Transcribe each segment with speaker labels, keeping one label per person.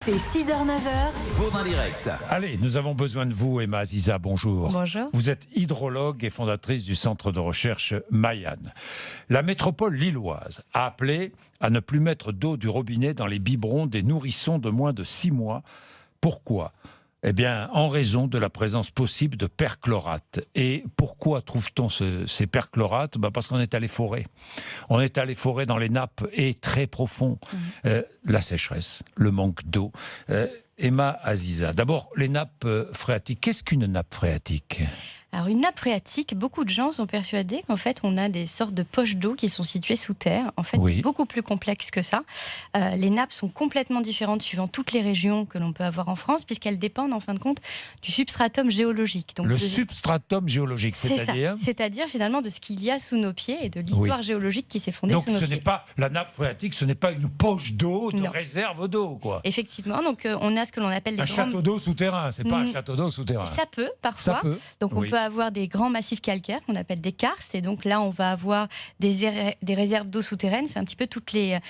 Speaker 1: C'est 6h-9h.
Speaker 2: Bourdin Direct.
Speaker 3: Allez, nous avons besoin de vous, Emma Aziza, bonjour.
Speaker 4: Bonjour.
Speaker 3: Vous êtes hydrologue et fondatrice du centre de recherche Mayan. La métropole lilloise a appelé à ne plus mettre d'eau du robinet dans les biberons des nourrissons de moins de 6 mois. Pourquoi ? Eh bien, en raison de la présence possible de perchlorate. Et pourquoi trouve-t-on ces perchlorates ? Parce qu'on est allé forer. On est allé forer dans les nappes et très profond. La sécheresse, le manque d'eau. Emma Aziza, d'abord, les nappes phréatiques. Qu'est-ce qu'une nappe phréatique ?
Speaker 4: Alors une nappe phréatique, beaucoup de gens sont persuadés qu'en fait on a des sortes de poches d'eau qui sont situées sous terre. En fait,
Speaker 3: Oui.
Speaker 4: C'est beaucoup plus complexe que ça. Les nappes sont complètement différentes suivant toutes les régions que l'on peut avoir en France, puisqu'elles dépendent en fin de compte du substratum géologique. Donc,
Speaker 3: Le substratum géologique, c'est-à-dire ?
Speaker 4: C'est-à-dire finalement de ce qu'il y a sous nos pieds et de l'histoire géologique qui s'est fondée
Speaker 3: Donc
Speaker 4: sous nos
Speaker 3: ce
Speaker 4: pieds.
Speaker 3: n'est pas la nappe phréatique, ce n'est pas une poche d'eau, de
Speaker 4: Non.
Speaker 3: réserve d'eau, quoi.
Speaker 4: Effectivement, donc on a ce que l'on appelle des
Speaker 3: Un
Speaker 4: grands...
Speaker 3: château d'eau souterrain, c'est pas un château d'eau souterrain.
Speaker 4: Ça peut, parfois.
Speaker 3: Ça peut.
Speaker 4: Donc,
Speaker 3: Oui.
Speaker 4: on peut avoir des grands massifs calcaires qu'on appelle des karsts. Et donc, là, on va avoir des réserves d'eau souterraine. C'est un petit peu toutes les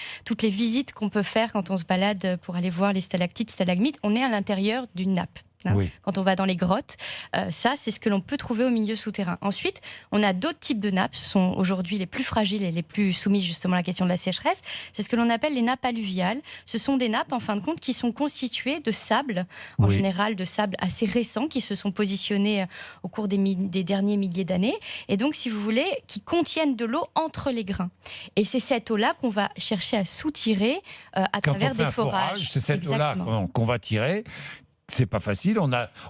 Speaker 4: visites qu'on peut faire quand on se balade pour aller voir les stalactites, stalagmites. On est à l'intérieur d'une nappe.
Speaker 3: Oui.
Speaker 4: Quand on va dans les grottes, ça, c'est ce que l'on peut trouver au milieu souterrain. Ensuite, on a d'autres types de nappes. Ce sont aujourd'hui les plus fragiles et les plus soumises justement à la question de la sécheresse. C'est ce que l'on appelle les nappes alluviales. Ce sont des nappes, en fin de compte, qui sont constituées de sable, en
Speaker 3: Oui.
Speaker 4: général de sable assez récent, qui se sont positionnés au cours des derniers milliers d'années. Et donc, si vous voulez, qui contiennent de l'eau entre les grains. Et c'est cette eau-là qu'on va chercher à soutirer à
Speaker 3: Quand
Speaker 4: travers
Speaker 3: on fait
Speaker 4: des
Speaker 3: un
Speaker 4: forages.
Speaker 3: forage, c'est cette eau-là
Speaker 4: Exactement.
Speaker 3: qu'on va tirer. C'est pas facile,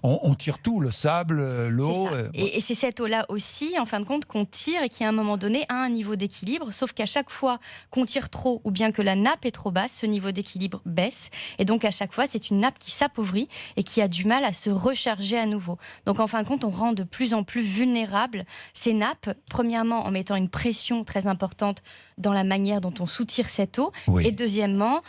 Speaker 3: on tire tout, le sable, l'eau.
Speaker 4: C'est ça. Et c'est cette eau-là aussi, en fin de compte, qu'on tire et qui, à un moment donné, a un niveau d'équilibre. Sauf qu'à chaque fois qu'on tire trop ou bien que la nappe est trop basse, ce niveau d'équilibre baisse. Et donc, à chaque fois, c'est une nappe qui s'appauvrit et qui a du mal à se recharger à nouveau. Donc, en fin de compte, on rend de plus en plus vulnérables ces nappes. Premièrement, en mettant une pression très importante dans la manière dont on soutire cette eau.
Speaker 3: Oui.
Speaker 4: Et deuxièmement,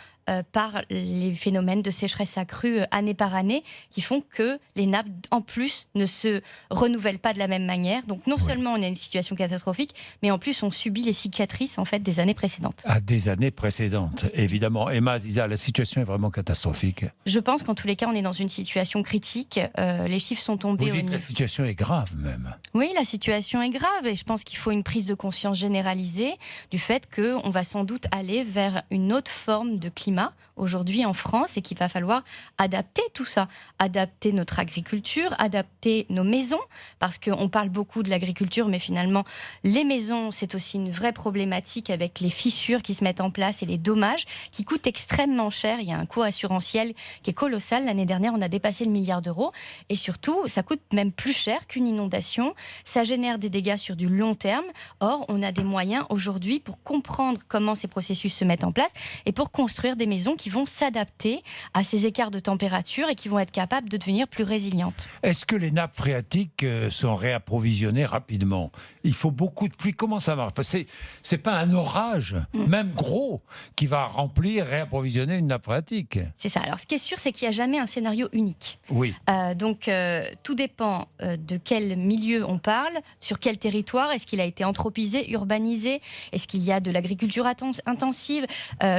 Speaker 4: par les phénomènes de sécheresse accrue année par année qui font que les nappes, en plus, ne se renouvellent pas de la même manière. Donc, non seulement on a une situation catastrophique, mais en plus, on subit les cicatrices en fait, des années précédentes.
Speaker 3: À des années précédentes, évidemment. Emma Aziza, la situation est vraiment catastrophique.
Speaker 4: Je pense qu'en tous les cas, on est dans une situation critique. Les chiffres sont
Speaker 3: Vous
Speaker 4: tombés au
Speaker 3: dites que la
Speaker 4: niveau...
Speaker 3: situation est grave, même.
Speaker 4: Oui, la situation est grave et je pense qu'il faut une prise de conscience généralisée du fait qu'on va sans doute aller vers une autre forme de climat aujourd'hui en France et qu'il va falloir adapter tout ça, adapter notre agriculture, adapter nos maisons, parce qu'on parle beaucoup de l'agriculture, mais finalement, les maisons, c'est aussi une vraie problématique avec les fissures qui se mettent en place et les dommages qui coûtent extrêmement cher. Il y a un coût assurantiel qui est colossal. L'année dernière, on a dépassé le milliard d'euros et surtout, ça coûte même plus cher qu'une inondation. Ça génère des dégâts sur du long terme. Or, on a des moyens aujourd'hui pour comprendre comment ces processus se mettent en place et pour construire des maisons qui vont s'adapter à ces écarts de température et qui vont être capables de devenir plus résilientes.
Speaker 3: Est-ce que les nappes phréatiques sont réapprovisionnées rapidement ? Il faut beaucoup de pluie. Comment ça marche ? Parce que c'est pas un orage, même gros, qui va remplir, réapprovisionner une nappe phréatique.
Speaker 4: C'est ça. Alors, ce qui est sûr, c'est qu'il n'y a jamais un scénario unique.
Speaker 3: Oui.
Speaker 4: Donc, tout dépend de quel milieu on parle, sur quel territoire, est-ce qu'il a été anthropisé, urbanisé, est-ce qu'il y a de l'agriculture intensive,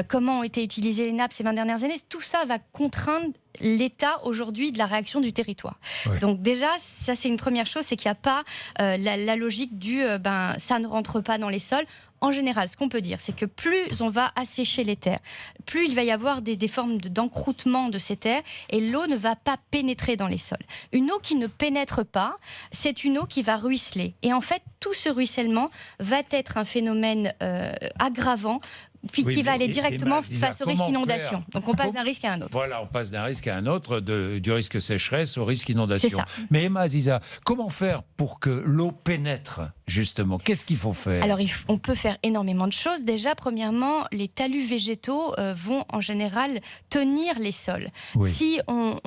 Speaker 4: comment ont été utilisées les nappes ces 20 dernières années. Tout ça va contraindre l'état aujourd'hui de la réaction du territoire.
Speaker 3: Oui.
Speaker 4: Donc déjà, ça c'est une première chose, c'est qu'il n'y a pas la logique du ça ne rentre pas dans les sols. En général, ce qu'on peut dire, c'est que plus on va assécher les terres, plus il va y avoir des formes d'encroûtement de ces terres et l'eau ne va pas pénétrer dans les sols. Une eau qui ne pénètre pas, c'est une eau qui va ruisseler. Et en fait, tout ce ruissellement va être un phénomène aggravant puis
Speaker 3: Oui,
Speaker 4: qui va
Speaker 3: mais
Speaker 4: aller directement
Speaker 3: Aziza,
Speaker 4: face au risque
Speaker 3: comment
Speaker 4: inondation.
Speaker 3: faire ?
Speaker 4: Donc on passe d'un risque à un autre.
Speaker 3: Voilà, on passe d'un risque à un autre, du risque sécheresse au risque inondation.
Speaker 4: C'est ça.
Speaker 3: Mais Emma Aziza, comment faire pour que l'eau pénètre, justement ? Qu'est-ce qu'il faut faire ?
Speaker 4: Alors, on peut faire énormément de choses. Déjà, premièrement, les talus végétaux vont en général tenir les sols.
Speaker 3: Oui.
Speaker 4: Si on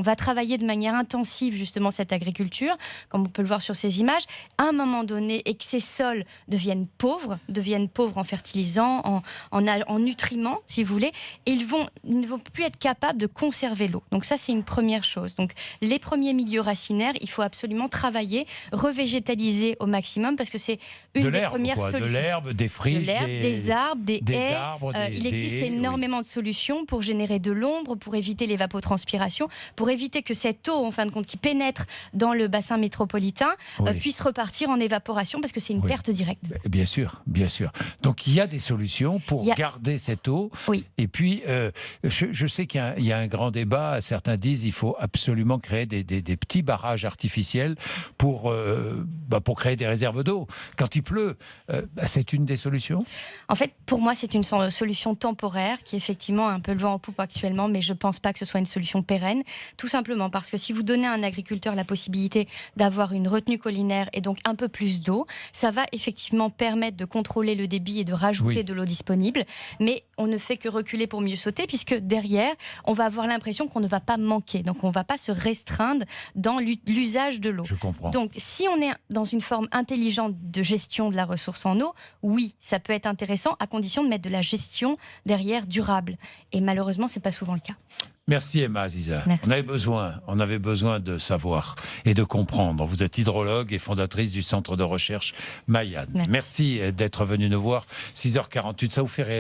Speaker 4: va travailler de manière intensive justement cette agriculture, comme on peut le voir sur ces images, à un moment donné, et que ces sols deviennent pauvres en fertilisants, en nutriments, si vous voulez, et ils ne vont plus être capables de conserver l'eau. Donc ça, c'est une première chose. Donc, les premiers milieux racinaires, il faut absolument travailler retravailler, revégétaliser au maximum, parce que c'est une des premières solutions.
Speaker 3: De l'herbe, des friches,
Speaker 4: des arbres, des haies. Il existe
Speaker 3: haies,
Speaker 4: énormément de solutions pour générer de l'ombre, pour éviter l'évapotranspiration, pour éviter que cette eau, en fin de compte, qui pénètre dans le bassin métropolitain, puisse repartir en évaporation, parce que c'est une perte directe.
Speaker 3: Bien sûr, bien sûr. Donc il y a des solutions pour garder cette eau. Et puis, je sais qu'il y a un grand débat. Certains disent qu'il faut absolument créer des petits barrages artificiels pour créer des réserves d'eau. Quand il pleut, c'est une des solutions.
Speaker 4: En fait, pour moi, c'est une solution temporaire qui effectivement a un peu le vent en poupe actuellement, mais je ne pense pas que ce soit une solution pérenne. Tout simplement parce que si vous donnez à un agriculteur la possibilité d'avoir une retenue collinaire et donc un peu plus d'eau, ça va effectivement permettre de contrôler le débit et de rajouter de l'eau disponible. Mais on ne fait que reculer pour mieux sauter, puisque derrière, on va avoir l'impression qu'on ne va pas manquer. Donc on ne va pas se restreindre dans l'usage de l'eau.
Speaker 3: Je comprends.
Speaker 4: Donc si on est dans une forme intelligente de gestion de la ressource en eau, oui, ça peut être intéressant, à condition de mettre de la gestion derrière durable. Et malheureusement, ce n'est pas souvent le cas.
Speaker 3: Merci Emma Aziza.
Speaker 4: Merci.
Speaker 3: On avait besoin de savoir et de comprendre. Vous êtes hydrologue et fondatrice du centre de recherche Mayan. Merci d'être venue nous voir. 6h48, ça vous fait réagir?